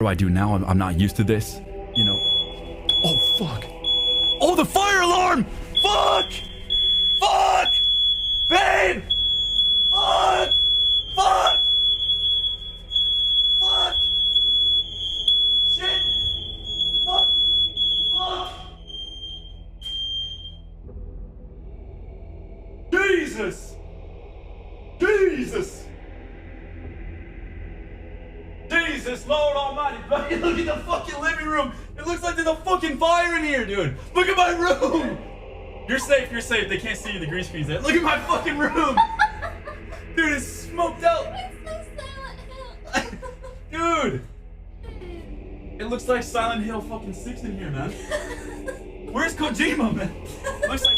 do I do now? I'm not used to this, you know. Oh, fuck. Oh, the fire alarm! Fuck! Fuck! Babe! Fuck! Fuck! Fuck! Shit! Fuck! Fuck! Jesus! Jesus! Jesus, Lord Almighty, buddy, look at the fucking living room. It looks like there's a fucking fire in here, dude. Look at my room. You're safe, you're safe. They can't see you, the green screen's there. Look at my fucking room. Dude, it's smoked out. Dude. It looks like Silent Hill fucking 6 in here, man. Where's Kojima, man? Looks like